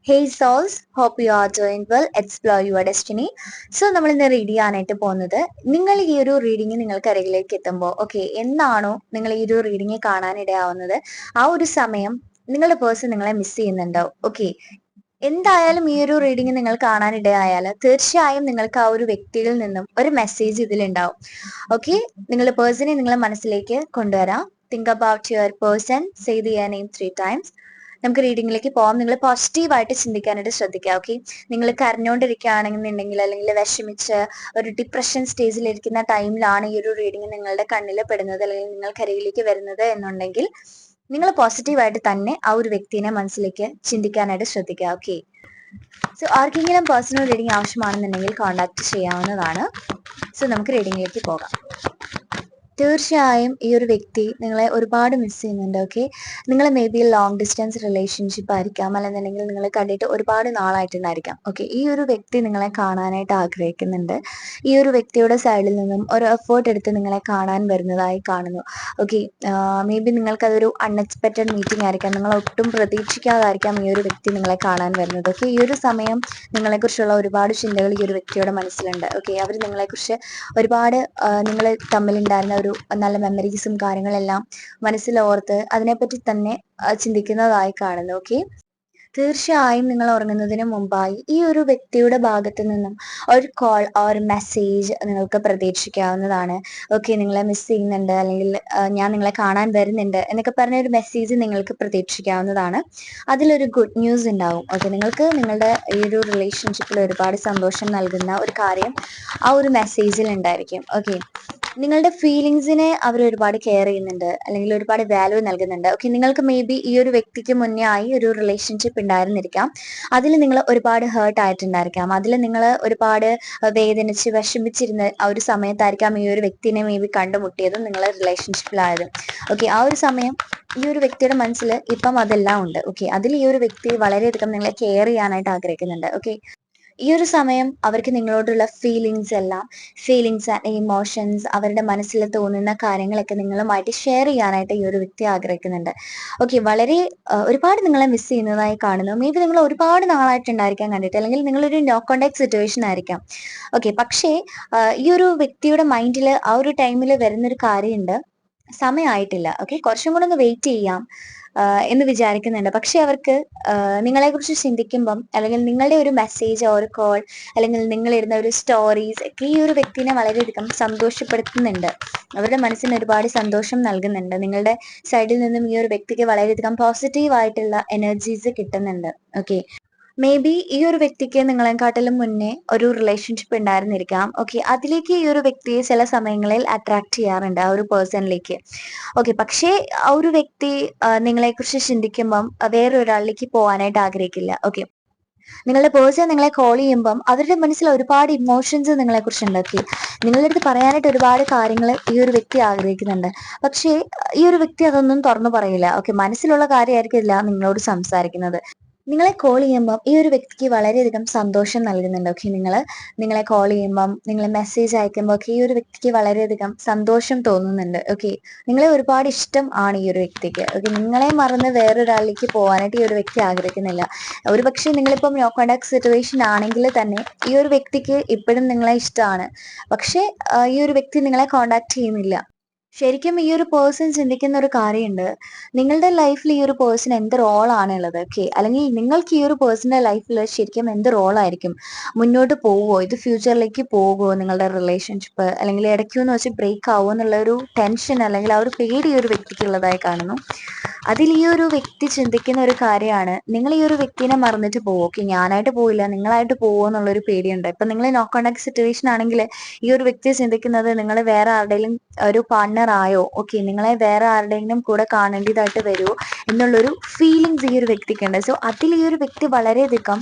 Hey souls, hope you are doing well. Explore your destiny. So നമ്മൾ ഇന്ന് read ചെയ്യാനായിട്ട് പോകുന്നത് നിങ്ങൾ ഈ ഒരു റീഡിങ് നിങ്ങൾക്ക് അരികിലേക്ക് എത്തുമ്പോൾ എന്നാണോ നിങ്ങൾ ഈ ഒരു റീഡിങ് കാണാനിടയാവുന്നത് ആ ഒരു സമയം നിങ്ങളുടെ പേഴ്സൺ നിങ്ങളെ മിസ് ചെയ്യുന്നുണ്ടാവും. എന്തായാലും ഈ ഒരു റീഡിങ് നിങ്ങൾ കാണാനിടയായാൽ തീർച്ചയായും നിങ്ങൾക്ക് ആ ഒരു വ്യക്തിയിൽ നിന്നും ഒരു മെസ്സേജ് ഇതിലുണ്ടാവും. നിങ്ങളുടെ പേഴ്സണെ നിങ്ങളെ മനസ്സിലേക്ക് കൊണ്ടുവരാം. Think about your person, say their name 3 times. നമുക്ക് റീഡിങ്ങിലേക്ക് പോകാം. നിങ്ങൾ പോസിറ്റീവായിട്ട് ചിന്തിക്കാനായിട്ട് ശ്രദ്ധിക്കുക. നിങ്ങൾ കരഞ്ഞുകൊണ്ടിരിക്കുകയാണെന്നുണ്ടെങ്കിൽ അല്ലെങ്കിൽ വിഷമിച്ച് ഒരു ഡിപ്രഷൻ സ്റ്റേജിലിരിക്കുന്ന ടൈമിലാണ് ഈ ഒരു റീഡിങ് നിങ്ങളുടെ കണ്ണിൽ പെടുന്നത് അല്ലെങ്കിൽ നിങ്ങൾക്കരികിലേക്ക് വരുന്നത് എന്നുണ്ടെങ്കിൽ നിങ്ങൾ പോസിറ്റീവായിട്ട് തന്നെ ആ ഒരു വ്യക്തിനെ മനസ്സിലേക്ക് ചിന്തിക്കാനായിട്ട് ശ്രദ്ധിക്കുക. സോ ആർക്കെങ്കിലും പേഴ്സണൽ റീഡിങ് ആവശ്യമാണെന്നുണ്ടെങ്കിൽ കോൺടാക്ട് ചെയ്യാവുന്നതാണ്. സോ നമുക്ക് റീഡിങ്ങിലേക്ക് പോകാം. തീർച്ചയായും ഈ ഒരു വ്യക്തി നിങ്ങളെ ഒരുപാട് മിസ് ചെയ്യുന്നുണ്ട്. നിങ്ങൾ may be long distance relationship ആയിരിക്കാം, അല്ലെന്നുണ്ടെങ്കിൽ നിങ്ങൾ കണ്ടിട്ട് ഒരുപാട് നാളായിട്ടുണ്ടായിരിക്കാം. ഈ ഒരു വ്യക്തി നിങ്ങളെ കാണാനായിട്ട് ആഗ്രഹിക്കുന്നുണ്ട്. ഈ ഒരു വ്യക്തിയുടെ സൈഡിൽ നിന്നും ഒരു എഫേർട്ട് എടുത്ത് നിങ്ങളെ കാണാൻ വരുന്നതായി കാണുന്നു. മേ ബി നിങ്ങൾക്കതൊരു അൺഎക്സ്പെക്റ്റഡ് മീറ്റിംഗ് ആയിരിക്കാം. നിങ്ങൾ ഒട്ടും പ്രതീക്ഷിക്കാതായിരിക്കാം ഈ ഒരു വ്യക്തി നിങ്ങളെ കാണാൻ വരുന്നത്. ഈ ഒരു സമയം നിങ്ങളെക്കുറിച്ചുള്ള ഒരുപാട് ചിന്തകൾ ഈ ഒരു വ്യക്തിയുടെ മനസ്സിലുണ്ട്. അവർ നിങ്ങളെക്കുറിച്ച് ഒരുപാട് നിങ്ങൾ തമ്മിലുണ്ടായിരുന്ന ഒരു നല്ല മെമ്മറീസും കാര്യങ്ങളെല്ലാം മനസ്സിലോർത്ത് അതിനെപ്പറ്റി തന്നെ ചിന്തിക്കുന്നതായി കാണുന്നു. തീർച്ചയായും നിങ്ങൾ ഉറങ്ങുന്നതിന് മുമ്പായി ഈ ഒരു വ്യക്തിയുടെ ഭാഗത്തു നിന്നും ഒരു കോൾ ഒരു മെസ്സേജ് നിങ്ങൾക്ക് പ്രതീക്ഷിക്കാവുന്നതാണ്. നിങ്ങളെ മിസ് ചെയ്യുന്നുണ്ട്, അല്ലെങ്കിൽ ഞാൻ നിങ്ങളെ കാണാൻ വരുന്നുണ്ട് എന്നൊക്കെ പറഞ്ഞ ഒരു മെസ്സേജ് നിങ്ങൾക്ക് പ്രതീക്ഷിക്കാവുന്നതാണ്. അതിലൊരു ഗുഡ് ന്യൂസ് ഉണ്ടാവും. നിങ്ങൾക്ക് നിങ്ങളുടെ ഈ ഒരു റിലേഷൻഷിപ്പിൽ ഒരുപാട് സന്തോഷം നൽകുന്ന ഒരു കാര്യം ആ ഒരു മെസ്സേജിൽ ഉണ്ടായിരിക്കും. നിങ്ങളുടെ ഫീലിങ്സിനെ അവർ ഒരുപാട് കെയർ ചെയ്യുന്നുണ്ട്, അല്ലെങ്കിൽ ഒരുപാട് വാല്യൂ നൽകുന്നുണ്ട്. നിങ്ങൾക്ക് മേ ബി ഈ ഒരു വ്യക്തിക്ക് മുന്നേ ആയി ഒരു റിലേഷൻഷിപ്പ് ഉണ്ടായിരുന്നിരിക്കാം. അതിൽ നിങ്ങൾ ഒരുപാട് ഹേർട്ട് ആയിട്ടുണ്ടായിരിക്കാം. അതിൽ നിങ്ങൾ ഒരുപാട് വേദനിച്ച് വിഷമിച്ചിരുന്ന ആ ഒരു സമയത്തായിരിക്കാം ഈ ഒരു വ്യക്തിനെ മേ ബി കണ്ടുമുട്ടിയതും നിങ്ങൾ റിലേഷൻഷിപ്പിലായതും. ആ ഒരു സമയം ഈ ഒരു വ്യക്തിയുടെ മനസ്സിൽ ഇപ്പം അതെല്ലാം ഉണ്ട്. അതിൽ ഈ ഒരു വ്യക്തി വളരെയധികം നിങ്ങളെ കെയർ ചെയ്യാനായിട്ട് ആഗ്രഹിക്കുന്നുണ്ട്. ഈ ഒരു സമയം അവർക്ക് നിങ്ങളോടുള്ള ഫീലിങ്സ് ആൻഡ് ഇമോഷൻസ്, അവരുടെ മനസ്സിൽ തോന്നുന്ന കാര്യങ്ങളൊക്കെ നിങ്ങളുമായിട്ട് ഷെയർ ചെയ്യാനായിട്ട് ഈ ഒരു വ്യക്തി ആഗ്രഹിക്കുന്നുണ്ട്. വളരെ ഒരുപാട് നിങ്ങളെ മിസ് ചെയ്യുന്നതായി കാണുന്നു. മേ ബി നിങ്ങൾ ഒരുപാട് നാളായിട്ടുണ്ടായിരിക്കാം കണ്ടിട്ട്, അല്ലെങ്കിൽ നിങ്ങളൊരു നോ കോണ്ടാക്ട് സിറ്റുവേഷൻ ആയിരിക്കാം. പക്ഷേ ഈ ഒരു വ്യക്തിയുടെ മൈൻഡിൽ ആ ഒരു ടൈമിൽ വരുന്നൊരു കാര്യമുണ്ട്, സമയമായിട്ടില്ല. കുറച്ചും കൂടെ ഒന്ന് വെയിറ്റ് ചെയ്യാം എന്ന് വിചാരിക്കുന്നുണ്ട്. പക്ഷെ അവർക്ക് നിങ്ങളെക്കുറിച്ച് ചിന്തിക്കുമ്പം, അല്ലെങ്കിൽ നിങ്ങളുടെ ഒരു മെസ്സേജ് ഒരു കോൾ, അല്ലെങ്കിൽ നിങ്ങളിടുന്ന ഒരു സ്റ്റോറീസ് ഒക്കെ ഈ ഒരു വ്യക്തിനെ വളരെയധികം സന്തോഷപ്പെടുത്തുന്നുണ്ട്. അവരുടെ മനസ്സിന് ഒരുപാട് സന്തോഷം നൽകുന്നുണ്ട്. നിങ്ങളുടെ സൈഡിൽ നിന്നും ഈ ഒരു വ്യക്തിക്ക് വളരെയധികം പോസിറ്റീവായിട്ടുള്ള എനർജീസ് കിട്ടുന്നുണ്ട്. മേ ബി ഈ ഒരു വ്യക്തിക്ക് നിങ്ങളെക്കാട്ടിലും മുന്നേ ഒരു റിലേഷൻഷിപ്പ് ഉണ്ടായിരുന്നിരിക്കാം. അതിലേക്ക് ഈ ഒരു വ്യക്തിയെ ചില സമയങ്ങളിൽ അട്രാക്ട് ചെയ്യാറുണ്ട്, ആ ഒരു പേഴ്സണിലേക്ക്. പക്ഷേ ആ ഒരു വ്യക്തി നിങ്ങളെക്കുറിച്ച് ചിന്തിക്കുമ്പം വേറൊരാളിലേക്ക് പോകാനായിട്ട് ആഗ്രഹിക്കില്ല. നിങ്ങളുടെ പേഴ്സൺ നിങ്ങളെ കോൾ ചെയ്യുമ്പം അവരുടെ മനസ്സിൽ ഒരുപാട് ഇമോഷൻസ് നിങ്ങളെ കുറിച്ചുണ്ടാക്കി നിങ്ങളുടെ അടുത്ത് പറയാനായിട്ട് ഒരുപാട് കാര്യങ്ങൾ ഈ ഒരു വ്യക്തി ആഗ്രഹിക്കുന്നുണ്ട്. പക്ഷേ ഈ ഒരു വ്യക്തി അതൊന്നും തുറന്നു പറയില്ല. മനസ്സിലുള്ള കാര്യമായിരിക്കില്ല നിങ്ങളോട് സംസാരിക്കുന്നത്. നിങ്ങളെ കോൾ ചെയ്യുമ്പം ഈ ഒരു വ്യക്തിക്ക് വളരെയധികം സന്തോഷം നൽകുന്നുണ്ട്. നിങ്ങളെ കോൾ ചെയ്യുമ്പം, നിങ്ങൾ മെസ്സേജ് അയക്കുമ്പോൾ ഈ ഒരു വ്യക്തിക്ക് വളരെയധികം സന്തോഷം തോന്നുന്നുണ്ട്. നിങ്ങളെ ഒരുപാട് ഇഷ്ടം ആണ് ഈ ഒരു വ്യക്തിക്ക്. നിങ്ങളെ മറന്ന് വേറൊരാളിലേക്ക് പോകാനായിട്ട് ഈ ഒരു വ്യക്തി ആഗ്രഹിക്കുന്നില്ല. ഒരുപക്ഷെ നിങ്ങളിപ്പം നോ കോണ്ടാക്ട് സിറ്റുവേഷൻ ആണെങ്കിൽ തന്നെ ഈ ഒരു വ്യക്തിക്ക് ഇപ്പോഴും നിങ്ങളെ ഇഷ്ടമാണ്. പക്ഷേ ഈ ഒരു വ്യക്തി നിങ്ങളെ കോണ്ടാക്ട് ചെയ്യുന്നില്ല. ശരിക്കും ഈ ഒരു പേഴ്സൺ ചിന്തിക്കുന്ന ഒരു കാര്യമുണ്ട്, നിങ്ങളുടെ ലൈഫിൽ ഈ ഒരു പേഴ്സൺ എന്ത് റോളാണ് ഉള്ളത്. അല്ലെങ്കിൽ നിങ്ങൾക്ക് ഈ ഒരു പേഴ്സന്റെ ലൈഫിൽ ശരിക്കും എന്ത് റോളായിരിക്കും, മുന്നോട്ട് പോവുമോ, ഇത് ഫ്യൂച്ചറിലേക്ക് പോകുമോ നിങ്ങളുടെ റിലേഷൻഷിപ്പ്, അല്ലെങ്കിൽ ഇടയ്ക്കെന്ന് വെച്ച് ബ്രേക്ക് ആവുമോ എന്നുള്ള ഒരു ടെൻഷൻ, അല്ലെങ്കിൽ ആ ഒരു പേടി ഈ ഒരു വ്യക്തിക്കുള്ളതായി കാണുന്നു. അതിൽ ഈ ഒരു വ്യക്തി ചിന്തിക്കുന്ന ഒരു കാര്യമാണ്, നിങ്ങൾ ഈ ഒരു വ്യക്തിനെ മറന്നിട്ട് പോകും. ഞാനായിട്ട് പോയില്ല, നിങ്ങളായിട്ട് പോകുമോ എന്നുള്ളൊരു പേടിയുണ്ട്. ഇപ്പൊ നിങ്ങൾ നോ കോണ്ടാക്ട് സിറ്റുവേഷൻ ആണെങ്കിൽ ഈ ഒരു വ്യക്തി ചിന്തിക്കുന്നത് നിങ്ങൾ വേറെ ആരുടെയും ഒരു പാർട്ട്ണർ ആയോ, നിങ്ങളെ വേറെ ആരുടെയെങ്കിലും കൂടെ കാണേണ്ടതായിട്ട് വരുമോ എന്നുള്ളൊരു ഫീലിങ്സ് ഈ ഒരു വ്യക്തിക്കുണ്ട്. സോ അതിൽ ഈ ഒരു വ്യക്തി വളരെയധികം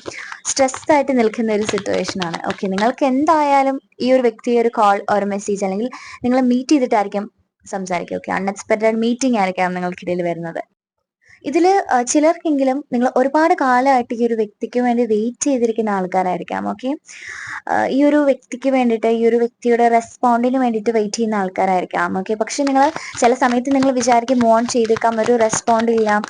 സ്ട്രെസ് ആയിട്ട് നിൽക്കുന്ന ഒരു സിറ്റുവേഷൻ ആണ്. നിങ്ങൾക്ക് എന്തായാലും ഈ ഒരു വ്യക്തിയെ ഒരു കോൾ ഒരു മെസ്സേജ്, അല്ലെങ്കിൽ നിങ്ങൾ മീറ്റ് ചെയ്തിട്ടായിരിക്കും സംസാരിക്കുക. അൺഎക്സ്പെക്റ്റഡ് മീറ്റിംഗ് ആയിരിക്കാം നിങ്ങൾക്കിടയിൽ വരുന്നത്. ഇതില് ചിലർക്കെങ്കിലും നിങ്ങൾ ഒരുപാട് കാലമായിട്ട് ഈ ഒരു വ്യക്തിക്ക് വേണ്ടി വെയിറ്റ് ചെയ്തിരിക്കുന്ന ആൾക്കാരായിരിക്കാം. ഓക്കെ. ഈ ഒരു വ്യക്തിക്ക് വേണ്ടിയിട്ട്, ഈ ഒരു വ്യക്തിയുടെ റെസ്പോണ്ടിന് വേണ്ടിയിട്ട് വെയിറ്റ് ചെയ്യുന്ന ആൾക്കാരായിരിക്കാം. ഓക്കെ. പക്ഷെ നിങ്ങൾ ചില സമയത്ത് നിങ്ങൾ വിചാരിക്കും മൂവ് ഓൺ ചെയ്തേക്കാം, ഒരു റെസ്പോണ്ട് ഇല്ല,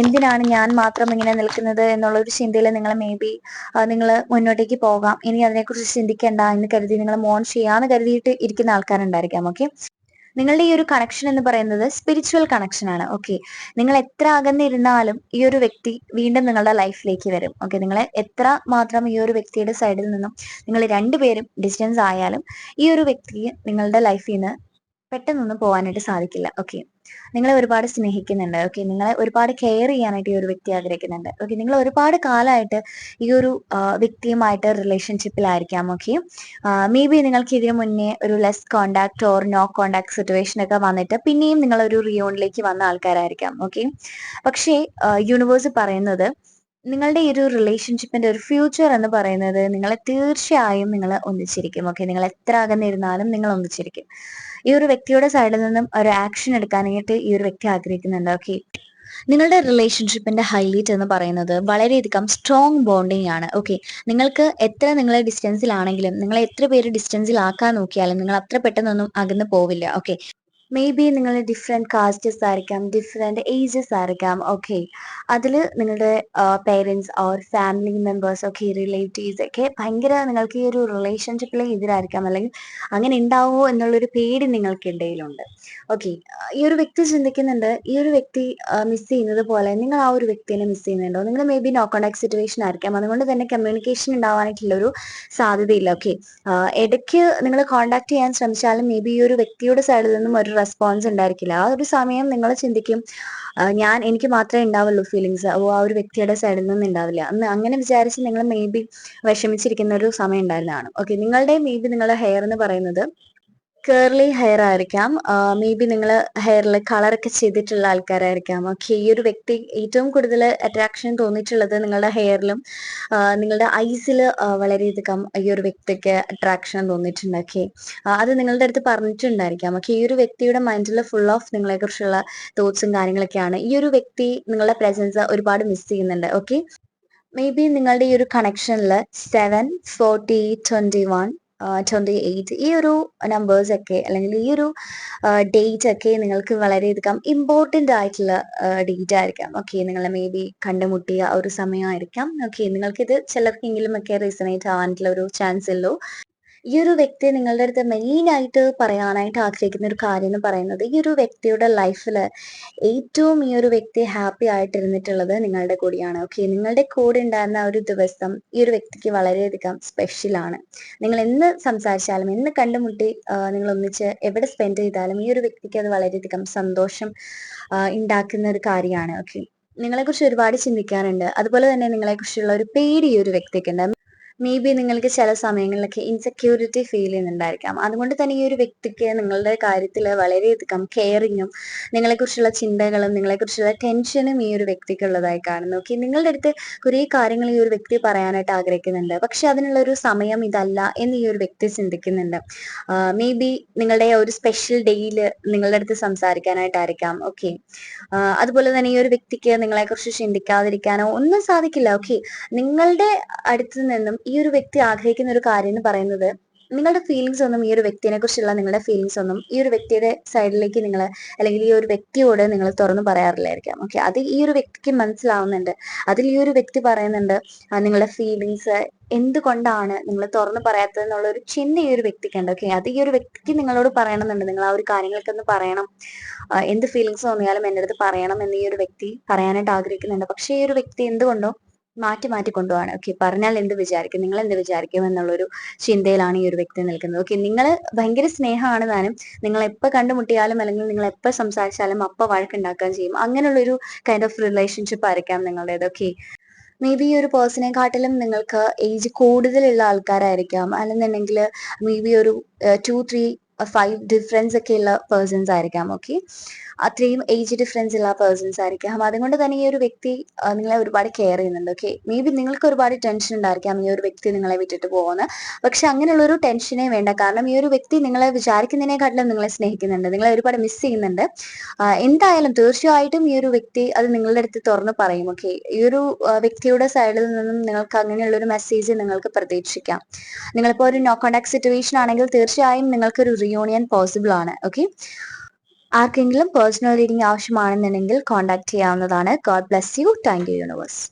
എന്തിനാണ് ഞാൻ മാത്രം ഇങ്ങനെ നിൽക്കുന്നത് എന്നുള്ളൊരു ചിന്തയിൽ നിങ്ങൾ മേ ബി നിങ്ങൾ മുന്നോട്ടേക്ക് പോകാം, ഇനി അതിനെക്കുറിച്ച് ചിന്തിക്കേണ്ട എന്ന് കരുതി നിങ്ങൾ മൂവ് ഓൺ ചെയ്യാന്ന് കരുതിയിട്ട് ഇരിക്കുന്ന ആൾക്കാരുണ്ടായിരിക്കാം. ഓക്കെ. നിങ്ങളുടെ ഈ ഒരു കണക്ഷൻ എന്ന് പറയുന്നത് സ്പിരിച്വൽ കണക്ഷൻ ആണ്. ഓക്കെ. നിങ്ങൾ എത്ര അകന്നിരുന്നാലും ഈ ഒരു വ്യക്തി വീണ്ടും നിങ്ങളുടെ ലൈഫിലേക്ക് വരും. ഓക്കെ. നിങ്ങളെ എത്ര മാത്രം ഈ ഒരു വ്യക്തിയുടെ സൈഡിൽ നിന്നും നിങ്ങൾ രണ്ടുപേരും ഡിസ്റ്റൻസ് ആയാലും ഈ ഒരു വ്യക്തിക്ക് നിങ്ങളുടെ ലൈഫിൽ നിന്ന് പെട്ടെന്നൊന്നും പോകാനായിട്ട് സാധിക്കില്ല. ഓക്കെ. നിങ്ങളെ ഒരുപാട് സ്നേഹിക്കുന്നുണ്ട്. ഓക്കെ. നിങ്ങളെ ഒരുപാട് കെയർ ചെയ്യാനായിട്ട് ഈ ഒരു വ്യക്തി ആഗ്രഹിക്കുന്നുണ്ട്. ഓക്കെ. നിങ്ങൾ ഒരുപാട് കാലമായിട്ട് ഈ ഒരു വ്യക്തിയുമായിട്ട് റിലേഷൻഷിപ്പിലായിരിക്കാം. ഓക്കെ. മേ ബി നിങ്ങൾക്ക് ഇതിനു മുന്നേ ഒരു less contact or no contact situation ഒക്കെ വന്നിട്ട് പിന്നെയും നിങ്ങൾ ഒരു റിയൂണിലേക്ക് വന്ന ആൾക്കാരായിരിക്കാം. ഓക്കെ. പക്ഷേ യൂണിവേഴ്സ് പറയുന്നത് നിങ്ങളുടെ ഈ ഒരു റിലേഷൻഷിപ്പിന്റെ ഒരു ഫ്യൂച്ചർ എന്ന് പറയുന്നത് നിങ്ങളെ തീർച്ചയായും നിങ്ങൾ ഒന്നിച്ചിരിക്കും. ഓക്കെ. നിങ്ങൾ എത്ര അകന്നിരുന്നാലും നിങ്ങൾ ഒന്നിച്ചിരിക്കും. ഈ ഒരു വ്യക്തിയുടെ സൈഡിൽ നിന്നും ഒരു ആക്ഷൻ എടുക്കാനായിട്ട് ഈ ഒരു വ്യക്തി ആഗ്രഹിക്കുന്നുണ്ട്. ഓക്കെ. നിങ്ങളുടെ റിലേഷൻഷിപ്പിന്റെ ഹൈലൈറ്റ് എന്ന് പറയുന്നത് വളരെയധികം സ്ട്രോങ് ബോണ്ടിങ് ആണ്. ഓക്കെ. നിങ്ങൾക്ക് എത്ര നിങ്ങളെ ഡിസ്റ്റൻസിലാണെങ്കിലും, നിങ്ങളെ എത്ര പേര് ഡിസ്റ്റൻസിലാക്കാൻ നോക്കിയാലും നിങ്ങൾ അത്ര പെട്ടെന്നൊന്നും അകന്ന് പോവില്ല. ഓക്കെ. മേ ബി നിങ്ങൾ ഡിഫറെന്റ് കാസ്റ്റസ് ആയിരിക്കാം, ഡിഫറെന്റ് ഏജസ് ആയിരിക്കാം. ഓക്കെ. അതിൽ നിങ്ങളുടെ പേരൻസ് ഓർ ഫാമിലി മെമ്പേഴ്സ് ഒക്കെ, റിലേറ്റീവ്സ് ഒക്കെ ഭയങ്കര നിങ്ങൾക്ക് ഈ ഒരു റിലേഷൻഷിപ്പിലെ എതിരായിരിക്കാം, അല്ലെങ്കിൽ അങ്ങനെ ഉണ്ടാവുമോ എന്നുള്ളൊരു പേടി നിങ്ങൾക്ക് ഇടയിലുണ്ട്. ഓക്കെ. ഈ ഒരു വ്യക്തി ചിന്തിക്കുന്നുണ്ട്, ഈ ഒരു വ്യക്തി മിസ് ചെയ്യുന്നത് പോലെ നിങ്ങൾ ആ ഒരു വ്യക്തിനെ മിസ് ചെയ്യുന്നുണ്ടോ? നിങ്ങൾ maybe no contact situation ആയിരിക്കാം, അതുകൊണ്ട് തന്നെ കമ്മ്യൂണിക്കേഷൻ ഉണ്ടാവാനായിട്ടുള്ളൊരു സാധ്യതയില്ല. ഓക്കെ. ഇടയ്ക്ക് നിങ്ങൾ കോണ്ടാക്ട് ചെയ്യാൻ ശ്രമിച്ചാലും മേ ബി ഈ ഒരു വ്യക്തിയുടെ സൈഡിൽ നിന്നും ഒരു റെസ്പോൺസ് ഉണ്ടായിരിക്കില്ല. ആ ഒരു സമയം നിങ്ങൾ ചിന്തിക്കും, എനിക്ക് മാത്രമേ ഉണ്ടാവുള്ളൂ ഫീലിങ്സ്, ആ ഒരു വ്യക്തിയുടെ സൈഡിൽ നിന്ന് ഉണ്ടാവില്ല അന്ന്, അങ്ങനെ വിചാരിച്ച് നിങ്ങൾ മേ ബി വിഷമിച്ചിരിക്കുന്ന ഒരു സമയം ഉണ്ടായിരുന്നതാണ്. ഓക്കെ. നിങ്ങളുടെ മേ ബി നിങ്ങളുടെ ഹെയർ എന്ന് പറയുന്നത് കേർലി ഹെയർ ആയിരിക്കാം. മേ ബി നിങ്ങൾ ഹെയറിൽ കളറൊക്കെ ചെയ്തിട്ടുള്ള ആൾക്കാരായിരിക്കാം. ഓക്കെ. ഈ ഒരു വ്യക്തി ഏറ്റവും കൂടുതൽ അട്രാക്ഷൻ തോന്നിയിട്ടുള്ളത് നിങ്ങളുടെ ഹെയറിലും നിങ്ങളുടെ ഐസിൽ വളരെയധികം ഈ ഒരു വ്യക്തിക്ക് അട്രാക്ഷൻ തോന്നിയിട്ടുണ്ട്. ഓക്കെ. അത് നിങ്ങളുടെ അടുത്ത് പറഞ്ഞിട്ടുണ്ടായിരിക്കാം. ഓക്കെ. ഈ ഒരു വ്യക്തിയുടെ മൈൻഡിൽ ഫുൾ ഓഫ് നിങ്ങളെ കുറിച്ചുള്ള തോട്ട്സും കാര്യങ്ങളൊക്കെയാണ്. ഈ ഒരു വ്യക്തി നിങ്ങളുടെ പ്രസൻസ് ഒരുപാട് മിസ് ചെയ്യുന്നുണ്ട്. ഓക്കെ. മേ ബി നിങ്ങളുടെ ഈ ഒരു കണക്ഷനിൽ 7, 40, 21, 28 ഈ ഒരു നമ്പേഴ്സ് ഒക്കെ, അല്ലെങ്കിൽ ഈ ഒരു ഡേറ്റ് ഒക്കെ നിങ്ങൾക്ക് വളരെയധികം ഇമ്പോർട്ടൻ്റ് ആയിട്ടുള്ള ഡേറ്റ് ആയിരിക്കാം. ഓക്കെ. നിങ്ങളെ മേ ബി കണ്ടുമുട്ടിയ ഒരു സമയമായിരിക്കാം. ഓക്കെ. നിങ്ങൾക്കിത് ചിലർക്കെങ്കിലും ഒക്കെ റീസണേറ്റ് ആവാനുള്ള ഒരു ചാൻസ് ഉള്ളൂ. ഈ ഒരു വ്യക്തി നിങ്ങളുടെ അടുത്ത് മെയിൻ ആയിട്ട് പറയാനായിട്ട് ആഗ്രഹിക്കുന്ന ഒരു കാര്യം എന്ന് പറയുന്നത്, ഈ ഒരു വ്യക്തിയുടെ ലൈഫിൽ ഏറ്റവും ഈ ഒരു വ്യക്തി ഹാപ്പി ആയിട്ടിരുന്നിട്ടുള്ളത് നിങ്ങളുടെ കൂടെയാണ്. ഓക്കെ. നിങ്ങളുടെ കൂടെ ഉണ്ടായിരുന്ന ആ ഒരു ദിവസം ഈ ഒരു വ്യക്തിക്ക് വളരെയധികം സ്പെഷ്യലാണ്. നിങ്ങൾ എന്ന് സംസാരിച്ചാലും, എന്ന് കണ്ടുമുട്ടി നിങ്ങൾ ഒന്നിച്ച് എവിടെ സ്പെൻഡ് ചെയ്താലും ഈ ഒരു വ്യക്തിക്ക് അത് വളരെയധികം സന്തോഷം ഉണ്ടാക്കുന്ന ഒരു കാര്യമാണ്. ഓക്കെ. നിങ്ങളെക്കുറിച്ച് ഒരുപാട് ചിന്തിക്കാറുണ്ട്. അതുപോലെ തന്നെ നിങ്ങളെക്കുറിച്ചുള്ള ഒരു പേടി ഈ ഒരു വ്യക്തിക്കുണ്ട്. മേ ബി നിങ്ങൾക്ക് ചില സമയങ്ങളിലൊക്കെ ഇൻസെക്യൂരിറ്റി ഫീൽ ചെയ്യുന്നുണ്ടായിരിക്കാം. അതുകൊണ്ട് തന്നെ ഈ ഒരു വ്യക്തിക്ക് നിങ്ങളുടെ കാര്യത്തിൽ വളരെയധികം കെയറിങ്ങും നിങ്ങളെക്കുറിച്ചുള്ള ചിന്തകളും നിങ്ങളെക്കുറിച്ചുള്ള ടെൻഷനും ഈ ഒരു വ്യക്തിക്കുള്ളതായി കാണുന്നു. ഓക്കെ. നിങ്ങളുടെ അടുത്ത് കുറേ കാര്യങ്ങൾ ഈ ഒരു വ്യക്തി പറയാനായിട്ട് ആഗ്രഹിക്കുന്നുണ്ട്, പക്ഷെ അതിനുള്ള ഒരു സമയം ഇതല്ല എന്ന് ഈ ഒരു വ്യക്തി ചിന്തിക്കുന്നുണ്ട്. മേ ബി നിങ്ങളുടെ ഒരു സ്പെഷ്യൽ ഡേയിൽ നിങ്ങളുടെ അടുത്ത് സംസാരിക്കാനായിട്ടായിരിക്കാം. ഓക്കെ. അതുപോലെ തന്നെ ഈ ഒരു വ്യക്തിക്ക് നിങ്ങളെക്കുറിച്ച് ചിന്തിക്കാതിരിക്കാനോ ഒന്നും സാധിക്കില്ല. ഓക്കെ. നിങ്ങളുടെ അടുത്ത് നിന്നും ഈ ഒരു വ്യക്തി ആഗ്രഹിക്കുന്ന ഒരു കാര്യം എന്ന് പറയുന്നത്, നിങ്ങളുടെ ഫീലിങ്സ് ഒന്നും, ഈ ഒരു വ്യക്തിനെ കുറിച്ചുള്ള നിങ്ങളുടെ ഫീലിങ്സ് ഒന്നും ഈ ഒരു വ്യക്തിയുടെ സൈഡിലേക്ക് നിങ്ങൾ, അല്ലെങ്കിൽ ഈ ഒരു വ്യക്തിയോട് നിങ്ങൾ തുറന്നു പറയാറില്ലായിരിക്കാം. ഓക്കെ. അത് ഈ ഒരു വ്യക്തിക്ക് മനസ്സിലാവുന്നുണ്ട്. അതിൽ ഈ ഒരു വ്യക്തി പറയുന്നുണ്ട്, നിങ്ങളുടെ ഫീലിങ്സ് എന്തുകൊണ്ടാണ് നിങ്ങൾ തുറന്നു പറയാത്തത് എന്നുള്ള ഒരു ചിന്ത ഈ ഒരു വ്യക്തിക്കുണ്ട്. ഓക്കെ. അത് ഈ ഒരു വ്യക്തിക്ക് നിങ്ങളോട് പറയണമെന്നുണ്ട്. നിങ്ങൾ ആ ഒരു കാര്യങ്ങളൊക്കെ ഒന്ന് പറയണം, എന്ത് ഫീലിങ്സ് തോന്നിയാലും എൻ്റെ അടുത്ത് പറയണം എന്ന് ഈ ഒരു വ്യക്തി പറയാനായിട്ട് ആഗ്രഹിക്കുന്നുണ്ട്. പക്ഷേ ഈ ഒരു വ്യക്തി എന്തുകൊണ്ടോ മാറ്റി മാറ്റി കൊണ്ടുപോവാണ്. ഓക്കെ. പറഞ്ഞാൽ എന്ത് വിചാരിക്കും, നിങ്ങൾ എന്ത് വിചാരിക്കും എന്നുള്ളൊരു ചിന്തയിലാണ് ഈ ഒരു വ്യക്തി നിൽക്കുന്നത്. ഓക്കെ. നിങ്ങൾ ഭയങ്കര സ്നേഹമാണ് താനും, നിങ്ങൾ എപ്പോൾ കണ്ടുമുട്ടിയാലും അല്ലെങ്കിൽ നിങ്ങൾ എപ്പോൾ സംസാരിച്ചാലും അപ്പോൾ വഴക്കുണ്ടാക്കാൻ ചെയ്യും. അങ്ങനെയുള്ളൊരു കൈൻഡ് ഓഫ് റിലേഷൻഷിപ്പ് ആയിരിക്കാം നിങ്ങളുടേത്. ഓക്കെ. മേ ബി ഈ ഒരു പേഴ്സണെക്കാട്ടിലും നിങ്ങൾക്ക് ഏജ് കൂടുതലുള്ള ആൾക്കാരായിരിക്കാം, അല്ലെന്നുണ്ടെങ്കിൽ മേ ബി ഒരു 2, 3 5 ഡിഫറൻസ് ഒക്കെ ഉള്ള പേഴ്സൺസ് ആയിരിക്കാം. ഓക്കെ, അത്രയും ഏജ് ഡിഫറൻസ് ഉള്ള പേഴ്സൺസ് ആയിരിക്കാം. അതുകൊണ്ട് തന്നെ ഈ ഒരു വ്യക്തി നിങ്ങളെ ഒരുപാട് കെയർ ചെയ്യുന്നുണ്ട്. ഓക്കെ, മേ ബി നിങ്ങൾക്ക് ഒരുപാട് ടെൻഷൻ ഉണ്ടായിരിക്കാം ഈ ഒരു വ്യക്തി നിങ്ങളെ വിട്ടിട്ട് പോകുന്നത്. പക്ഷെ അങ്ങനെയുള്ളൊരു ടെൻഷനേ വേണ്ട. കാരണം ഈ ഒരു വ്യക്തി നിങ്ങളെ വിചാരിക്കുന്നതിനെക്കാട്ടിലും നിങ്ങളെ സ്നേഹിക്കുന്നുണ്ട്, നിങ്ങളെ ഒരുപാട് മിസ് ചെയ്യുന്നുണ്ട്. എന്തായാലും തീർച്ചയായിട്ടും ഈ ഒരു വ്യക്തി അത് നിങ്ങളുടെ അടുത്ത് തുറന്ന് പറയും. ഓക്കെ, ഈ ഒരു വ്യക്തിയുടെ സൈഡിൽ നിന്നും നിങ്ങൾക്ക് അങ്ങനെയുള്ള ഒരു മെസ്സേജ് നിങ്ങൾക്ക് പ്രതീക്ഷിക്കാം. നിങ്ങളിപ്പോൾ ഒരു നോ കോണ്ടാക്ട് സിറ്റുവേഷൻ ആണെങ്കിൽ തീർച്ചയായും നിങ്ങൾക്കൊരു റിയൂണിയൻ പോസിബിൾ ആണ്. ഓക്കെ, ആർക്കെങ്കിലും പേഴ്സണൽ റീഡിംഗ് ആവശ്യമാണെന്നുണ്ടെങ്കിൽ കോൺടാക്ട് ചെയ്യാവുന്നതാണ്. God bless you. Thank you universe.